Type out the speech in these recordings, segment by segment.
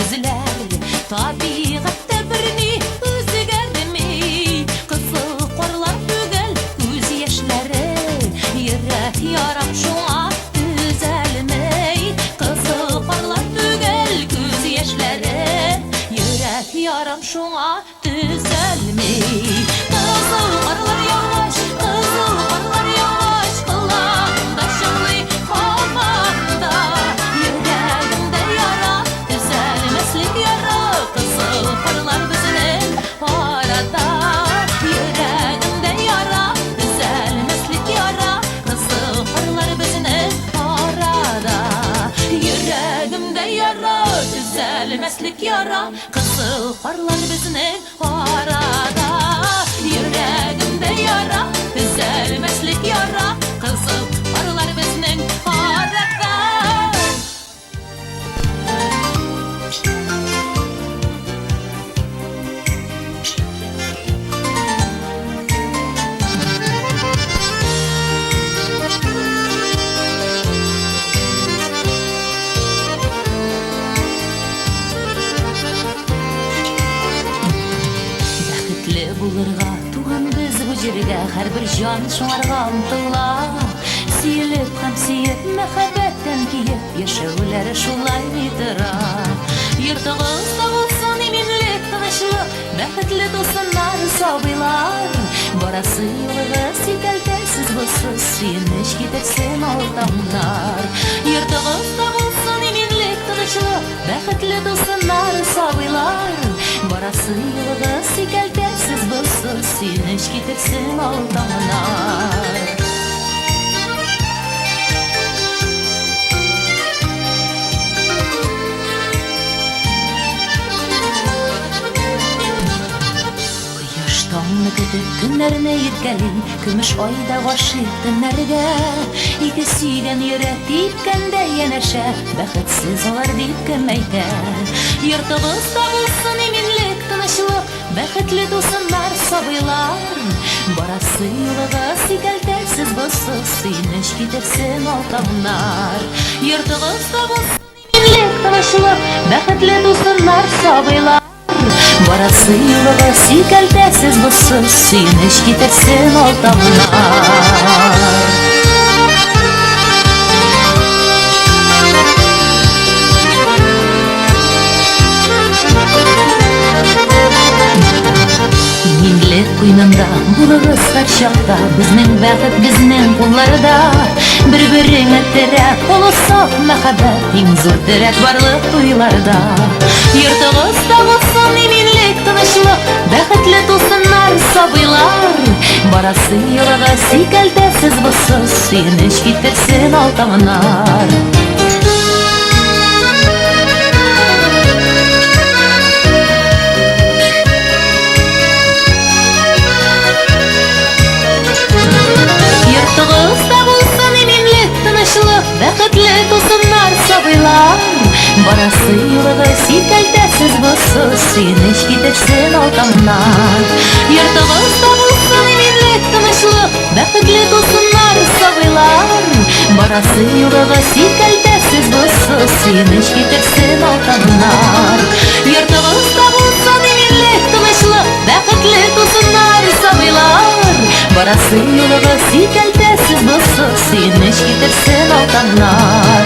gözler tabiatda birini o'zgardimi qizil qorlar tugul ko'z yoshlari yurak yaram shunga tuzalmay qizil qorlar tugul ko'z yoshlari yurak yaram shunga tuzalmay qizil qorlar yavaş qizil qorlar yavaş qulağımda şıngli hamanda yüreğimde yara düzelmeslik yara qizil qorlar bizning arada yüreğimde yara düzelmeslik yara qizil qorlar bizning arada yüreğimde yara düzelmeslik yara qizil qorlar bizning arada yüreğimde yara düzelmeslik yara qizil qorlar bizning arada. Бәхетле булырга туган без бу җиргә һәрбер җан шуңарга омтыла. Сөелеп һәм сөеп мәхәббәттән киеп яшәүләре шулай тора. Йортыгызда булсын иминлек, тынычлык, бәхетле дусыннар, сабыйлар. Барасы юлыгыз сикәлтәсез булсын, сөенеч китерсен алтамнар. Йортыгызда булсын иминлек, тынычлык, бәхетле дусыннар, сабыйлар. Барасы юлыгыз сикәлтәсез булсын, сөенеч китерсен алтамнар. Таңны көтеп көннәрне иркәли, көмеш айда гашыйк төннәргә. Ике сөйгән йөрәк типкәндә янәшә, бәхетсез алар дип кем әйтә. Йортыгызда булсын иминлек, тынычлык, бәхетле дусыннар, сабыйлар. Барасы юлыгыз сикәлтәсез булсын, сөенеч китерсен алтамнар. Йортыгызда булсын иминлек, тынычлык, бәхетле дусыннар, сабыйлар. Барасы юлыгыз сикәлтәсез булсын, сөенеч китерсен алтамнар. Иминлек куйнында булыгыз һәр чакта, безнең бәхет безнең кулларда. Бер-береңә терәк, улы саф мәхәббәт, иң зур терәк барлык туйларда. Йортыгызда булсын иминлек, тынычлык, бәхетле дусыннар, сабыйлар. Барасы юлыгыз сикәлтәсез булсын, сөенеч китерсен алтамнар. Йортыгызда булсын иминлек, тынычлык, бәхетле дусыннар, сабыйлар. Барасы юлыгыз сикәлтәсез булсын, сөенеч китерсен алтамнар. Йортыгызда булсын иминлек, тынычлык, бәхетле дусыннар, сабыйлар. Барасы юлыгыз сикәлтәсез булсын, сөенеч китерсен алтамнар. Йортыгызда булсын иминлек, тынычлык, бәхетле дусыннар, сабыйлар. Барасы юлыгыз сикәлтәсез булсын, сөенеч китерсен алтамнар.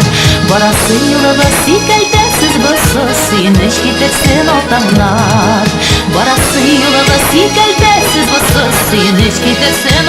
Барасы юлыгыз сикәлтәсез булсын, сөенеч китерсен алтамнар. Барасы юлыгыз сикәлтәсез булсын, сөенеч китерсен